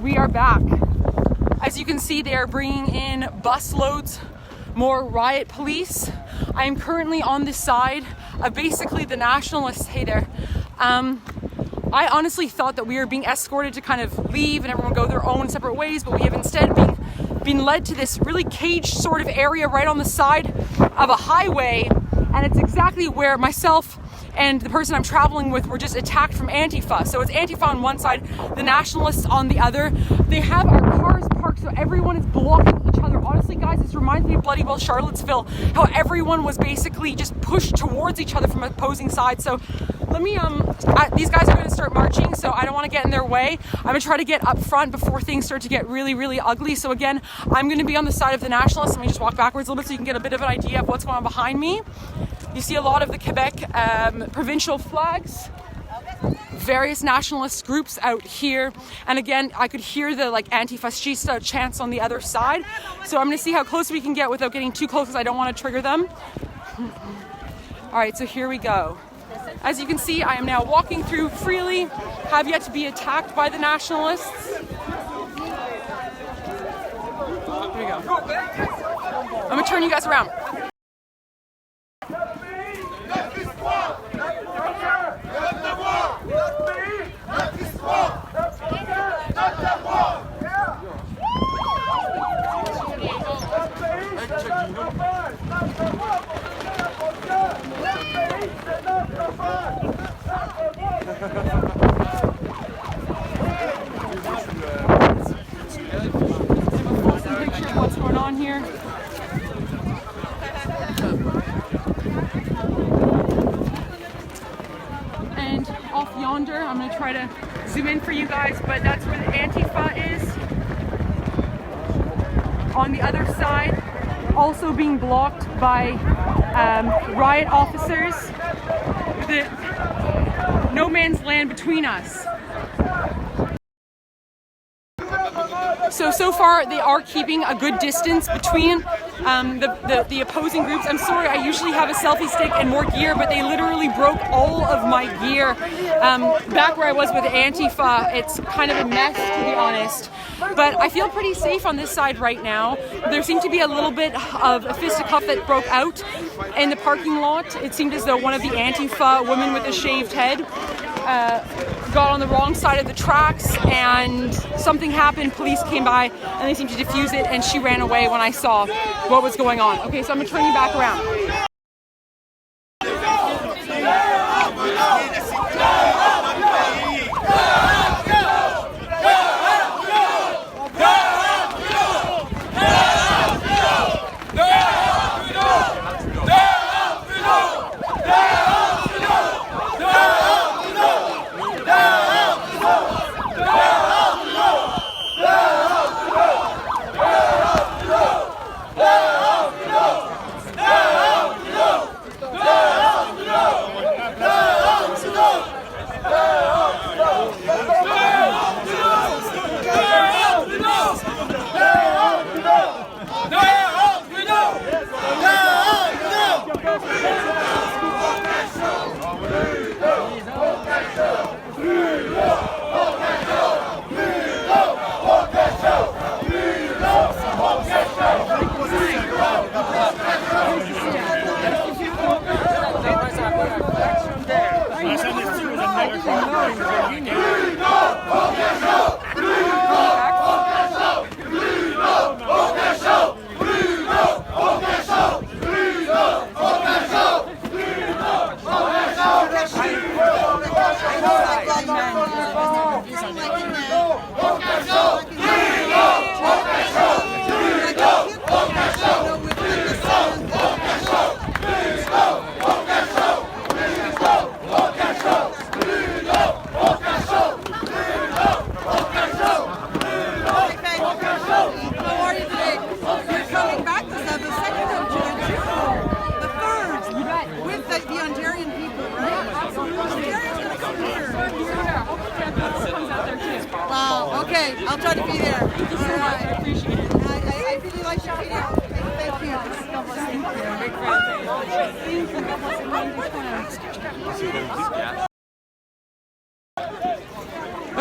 we are back. As you can see, they are bringing in busloads more riot police. I am currently on the side of basically the nationalists. Hey there. I honestly thought that we were being escorted to kind of leave and everyone go their own separate ways, but we have instead been led to this really caged sort of area right on the side of a highway, and it's exactly where myself and the person I'm traveling with were just attacked from Antifa. So it's Antifa on one side, the nationalists on the other. They have our cars parked so everyone is blocking each other. Honestly, guys, this reminds me of bloody well Charlottesville, how everyone was basically just pushed towards each other from opposing sides. So let me, these guys are going to start marching, so I don't want to get in their way. I'm going to try to get up front before things start to get really, really ugly. So again, I'm going to be on the side of the nationalists. Let me just walk backwards a little bit so you can get a bit of an idea of what's going on behind me. You see a lot of the Quebec provincial flags, various nationalist groups out here. And again, I could hear the like antifascista chants on the other side. So I'm going to see how close we can get without getting too close because I don't want to trigger them. All right, so here we go. As you can see, I am now walking through freely, have yet to be attacked by the nationalists. Here we go. I'm going to turn you guys around. What's going on here? And off yonder, I'm going to try to zoom in for you guys, but that's where the Antifa is. On the other side, also being blocked by riot officers. No man's land between us. So far they are keeping a good distance between the opposing groups. I'm sorry, I usually have a selfie stick and more gear, but they literally broke all of my gear. Back where I was with Antifa, it's kind of a mess, to be honest. But I feel pretty safe on this side right now. There seemed to be a little bit of a fisticuff that broke out in the parking lot. It seemed as though one of the Antifa women with a shaved head got on the wrong side of the tracks and something happened. Police came by and they seemed to defuse it and she ran away when I saw what was going on. Okay, so I'm gonna turn you back around. Wow, okay, I'll try to be there. Thank you so much, I appreciate it. I really like your video. Thank you. God bless. Thank you. Big fan.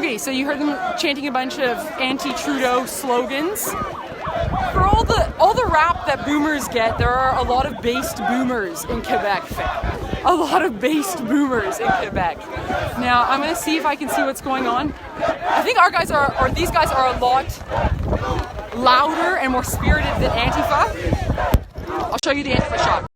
Okay, so you heard them chanting a bunch of anti-Trudeau slogans. For all the rap that boomers get, there are a lot of based boomers in Quebec, fam. A lot of based boomers in Quebec. Now, I'm gonna see if I can see what's going on. I think our guys are, or these guys are a lot louder and more spirited than Antifa. I'll show you the Antifa shot.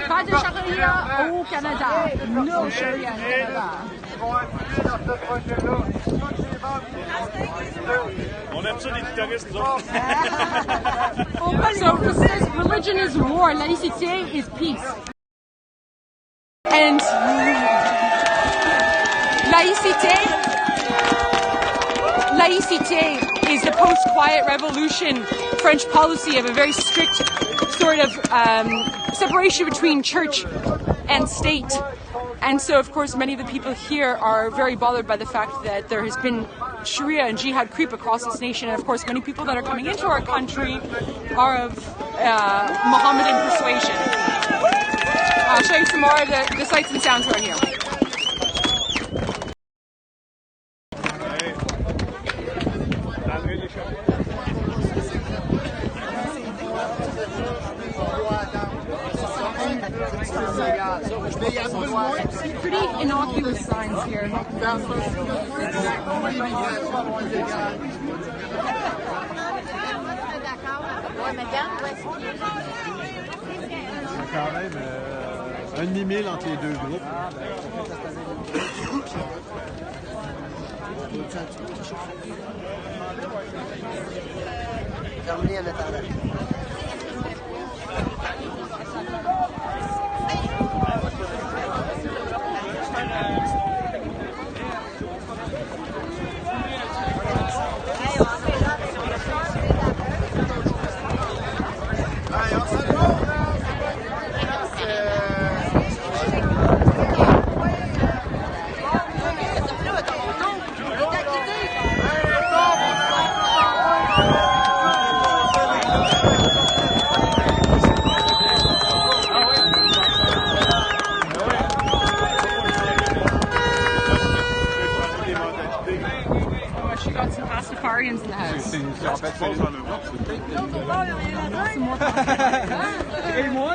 Pas de charia au Canada. No charia au Canada. On aime ça les guitaristes, nous autres. So it says religion is war, laïcité is peace. And laïcité is the post-Quiet Revolution French policy of a very strict sort of separation between church and state. And so, of course, many of the people here are very bothered by the fact that there has been Sharia and jihad creep across this nation. And, of course, many people that are coming into our country are of Mohammedan persuasion. I'll show you some more of the sights and sounds around here. Pretty innocuous signs here. Quand même un demi-mille entre les deux groupes. She got some Rastafarians in the house. Some more Et moi,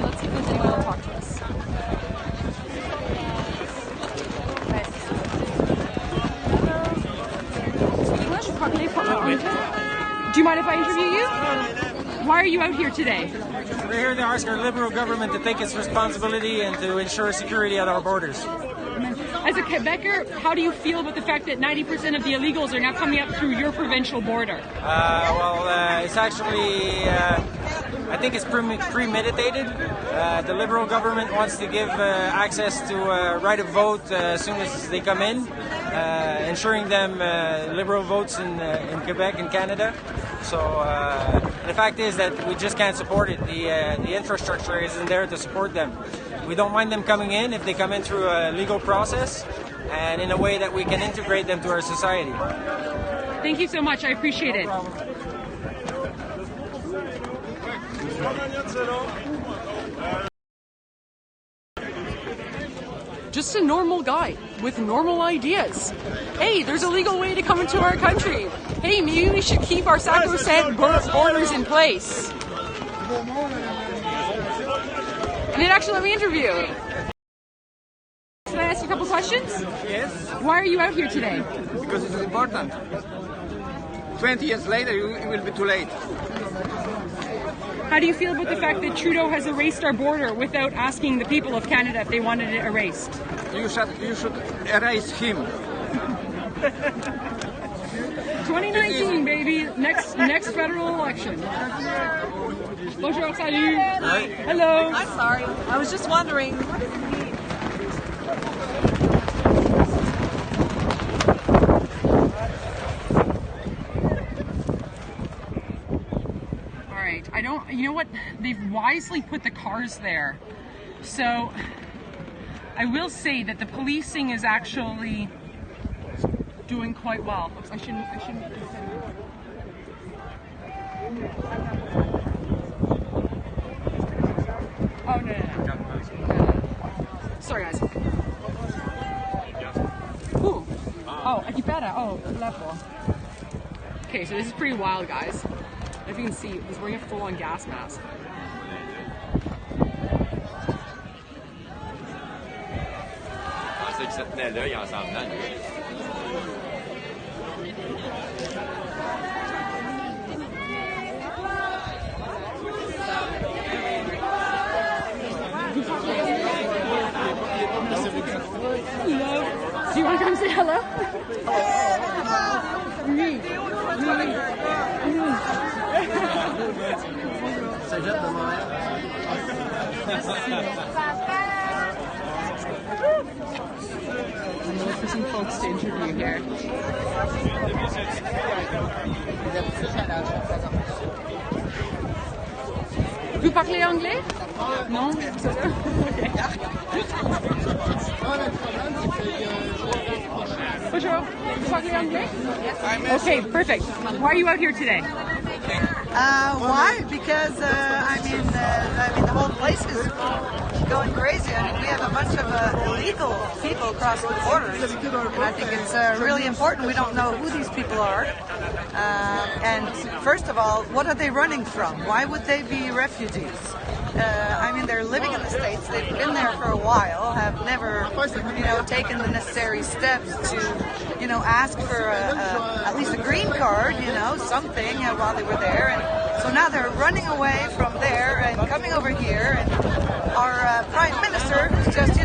Let's see if anyone will talk to us. Do you mind if I interview you? Why are you out here today? We're here to ask our Liberal government to take its responsibility and to ensure security at our borders. As a Quebecer, how do you feel about the fact that 90% of the illegals are now coming up through your provincial border? It's actually, I think it's premeditated. The Liberal government wants to give access to right of vote as soon as they come in, ensuring them Liberal votes in Quebec and Canada. So the fact is that we just can't support it. The infrastructure isn't there to support them. We don't mind them coming in if they come in through a legal process and in a way that we can integrate them to our society. Thank you so much. I appreciate it. Just a normal guy with normal ideas. Hey, there's a legal way to come into our country. Hey, maybe we should keep our sacrosanct borders in place. And then actually let me interview. Can I ask you a couple questions? Yes, Why are you out here today? because it's important. 20 years later, it will be too late. How do you feel about the fact that Trudeau has erased our border without asking the people of Canada if they wanted it erased? You should erase him. 2019, baby. Next federal election. Bonjour, salut. Hi. Hello. I'm sorry. I was just wondering. All right. You know what? They've wisely put the cars there. So I will say that the policing is actually doing quite well. Oops, I shouldn't. Oh, no. Sorry, guys. Ooh. Oh, aqui pera. Oh, level. Okay, so this is pretty wild, guys. If you can see, he's wearing a full-on gas mask. Ceux qui se tenaient là, ils en s'en venaient. Hello. Do you want to come say hello? Me. I'm looking for some folks to interview here. Vous parlez anglais? Non? Okay. Bonjour. Vous parlez anglais? Okay, perfect. Why are you out here today? Why? Because I mean the whole place is going crazy. I mean, we have a bunch of illegal people crossing the borders, and I think it's really important. We don't know who these people are, and first of all, what are they running from? Why would they be refugees? I mean, they're living in the States. They've been there for a while, have never, taken the necessary steps to, ask for at least a green card, something while they were there. And so now they're running away from there and coming over here. And our Prime Minister is just,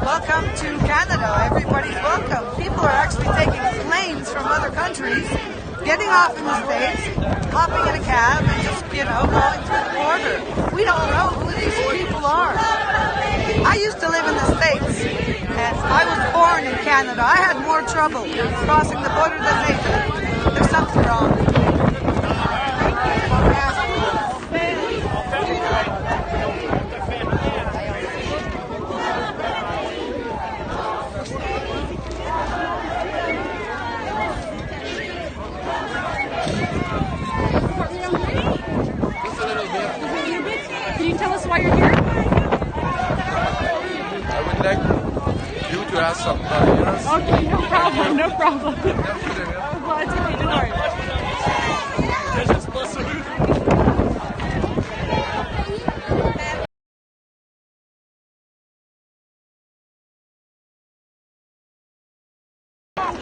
welcome to Canada. Everybody's welcome. People are actually taking planes from other countries, getting off in the States, hopping in a cab, and just, going through the border. We don't know who these people are. I used to live in the States, and I was born in Canada. I had more trouble crossing the border than they did. There's something wrong. Can you tell us why you're here? I would like you to ask some questions. Okay, no problem, no problem. Well, it's okay, don't worry.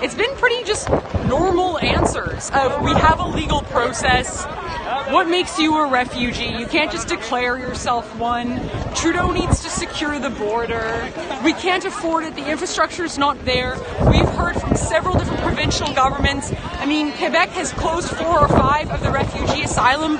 It's been pretty just normal answers of we have a legal process. What makes you a refugee? You can't just declare yourself one. Trudeau needs to secure the border. We can't afford it. The infrastructure is not there. We've heard from several different provincial governments. I mean, Quebec has closed 4 or 5 of the refugee asylum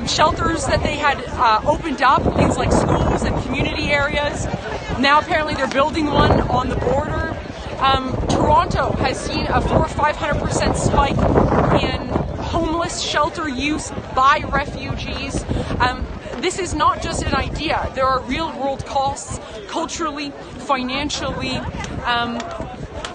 shelters that they had opened up, things like schools and community areas. Now apparently they're building one on the border. Toronto has seen a 400% or 500% spike in homeless shelter use by refugees. This is not just an idea. There are real world costs culturally, financially,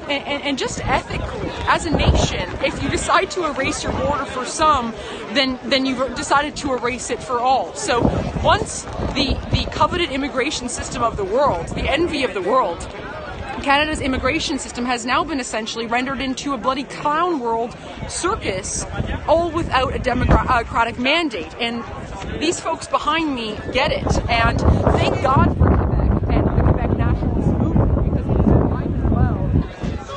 and just ethically. As a nation, if you decide to erase your border for some, then you've decided to erase it for all. So once the coveted immigration system of the world, the envy of the world, Canada's immigration system has now been essentially rendered into a bloody clown world circus, all without a democratic mandate. And these folks behind me get it. And thank God for Quebec and the Quebec nationalist movement, because it is alive as well.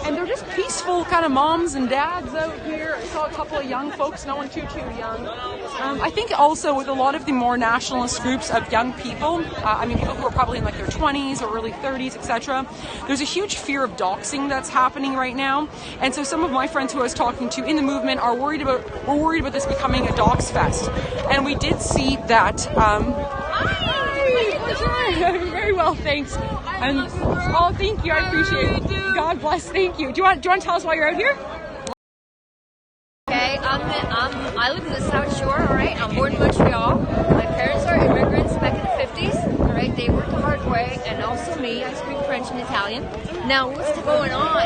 And they're just peaceful kind of moms and dads out here. I saw a couple of young folks, no one too young. I think also with a lot of the more nationalist groups of young people, I mean people who are probably in like their 20s or early 30s, etc. There's a huge fear of doxing that's happening right now, and so some of my friends who I was talking to in the movement are worried about this becoming a dox fest, and we did see that. Hi. Very well, thanks. And oh, thank you. I appreciate it. God bless. Thank you. Do you want to tell us why you're out here? Okay, I live in the South Shore. All right, I'm born in Montreal. My parents are immigrants back in the 50s. All right, they worked the hard way, and also me. I speak French and Italian. Now, what's going on?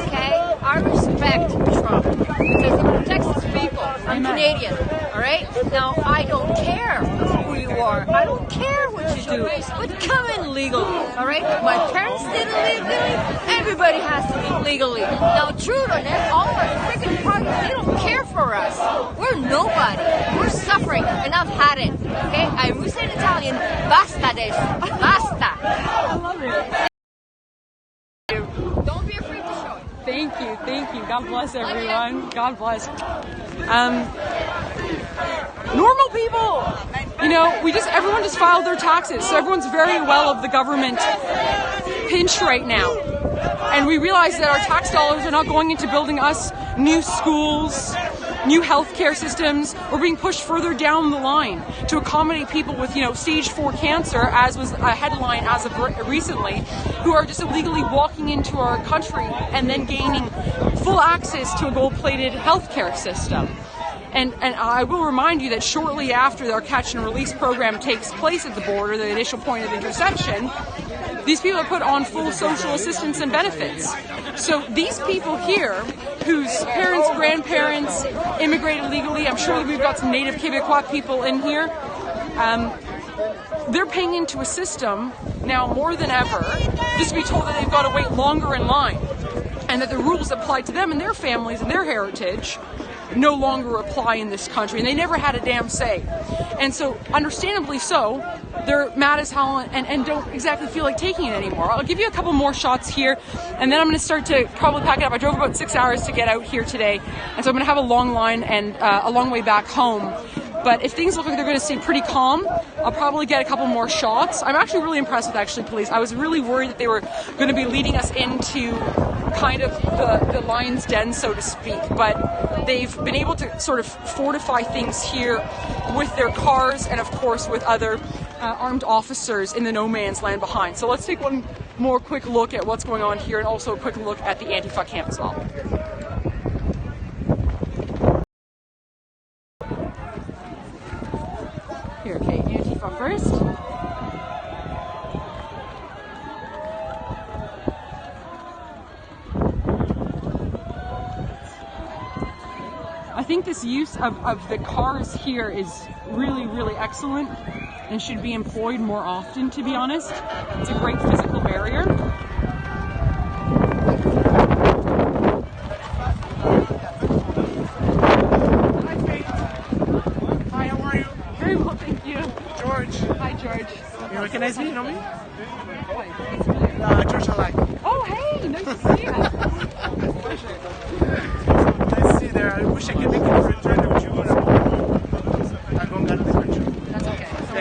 Okay, I respect Trump because he protects his people. I'm Canadian. All right. Now, I don't care who you are. I don't care what you do. But come in legally. All right. My parents did it legally. Everybody has to do legally. Now, Trudeau and all our freaking parties, they don't care for us. We're nobody. We're suffering, and I've had it. Okay. I'm Russian and Italian. Basta adesso. Basta. I love it. Don't be afraid to show it. Thank you. God bless everyone. God bless. Normal people. You know, everyone just filed their taxes, so everyone's very well of the government pinch right now. And we realize that our tax dollars are not going into building us new schools, new healthcare systems. We're being pushed further down the line to accommodate people with, stage 4 cancer, as was a headline as of recently, who are just illegally walking into our country and then gaining full access to a gold-plated healthcare system. And I will remind you that shortly after our catch and release program takes place at the border, the initial point of intersection, these people are put on full social assistance and benefits. So these people here, whose parents, grandparents immigrated legally, I'm sure that we've got some native Quebecois people in here, they're paying into a system now more than ever just to be told that they've got to wait longer in line, and that the rules that apply to them and their families and their heritage no longer apply in this country, and they never had a damn say. And so, understandably so, they're mad as hell and don't exactly feel like taking it anymore. I'll give you a couple more shots here, and then I'm going to start to probably pack it up. I drove about 6 hours to get out here today, and so I'm going to have a long line and a long way back home. But if things look like they're going to stay pretty calm, I'll probably get a couple more shots. I'm actually really impressed with police. I was really worried that they were going to be leading us into kind of the lion's den, so to speak. But they've been able to sort of fortify things here with their cars and, of course, with other armed officers in the no man's land behind. So let's take one more quick look at what's going on here, and also a quick look at the Antifa camp as well. Here, okay, Antifa first. I think this use of the cars here is really, really excellent and should be employed more often, to be honest. It's a great physical barrier. Hi, how are you? Very well, thank you. George. Hi, George. You recognize me? You know me? George Alike. Oh, hey, nice to see you. Nice to see you there. I wish I could make it for a turn with you. I don't got the picture. That's okay. So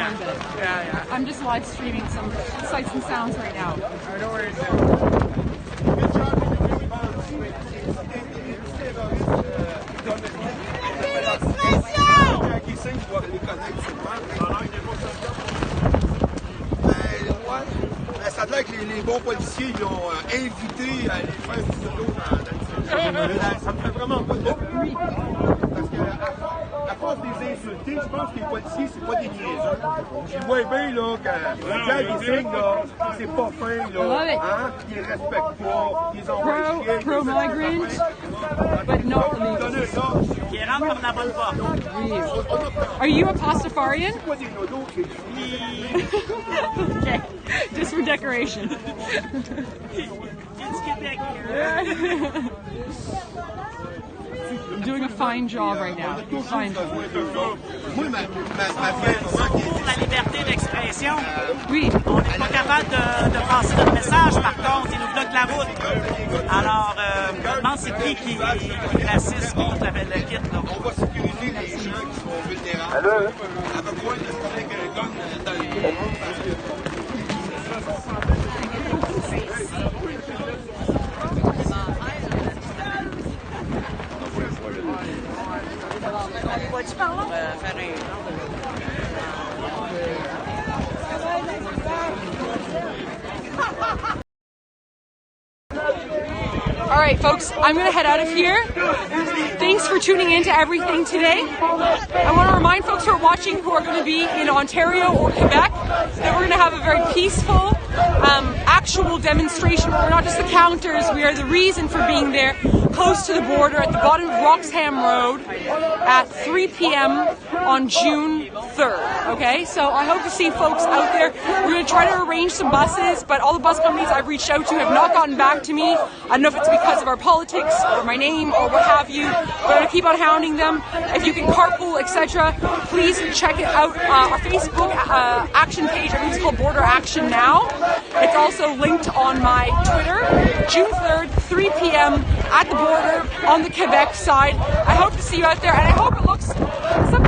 Yeah. I'm just live streaming some sights and sounds right now. No worries. Ça a l'air que les bons policiers ils l'ont invité à aller faire du solo dans ça me fait vraiment pas de bruit. Parce que à force de les insulter, je pense que les policiers, c'est pas des niaiseux. Je vois bien là, quand ils signent, là, c'est pas fin, là. Hein? Ils respectent pas, ils envoient chier. Pro-migrant, but not illegal. Qui rentre par la bonne porte. Are you a Pastafarian? Okay, just for decoration. Doing a fine job right now. Fine job. Moi, ma fille, Pour la liberté d'expression, Oui. on n'est pas capable de passer notre message, par contre, ils nous bloquent la route. Alors, je me demande c'est qui raciste contre le kit, là. on va sécuriser les gens qui sont vulnérables. Elle a besoin de se mettre un gun dans le dos parce que All right, folks, I'm going to head out of here. Thanks for tuning in to everything today. I want to remind folks who are watching who are going to be in Ontario or Quebec that we're going to have a very peaceful, actual demonstration. We're not just the counters, we are the reason for being there, close to the border at the bottom of Roxham Road at 3 p.m. on June 3rd, okay? So I hope to see folks out there. We're going to try to arrange some buses, but all the bus companies I've reached out to have not gotten back to me. I don't know if it's because of our politics or my name or what have you, but I'm going to keep on hounding them. If you can carpool, etc., please check it out. Our Facebook action page, I think it's called Border Action Now. It's also linked on my Twitter, June 3rd, 3 p.m. at the border on the Quebec side. I hope to see you out there, and I hope it looks so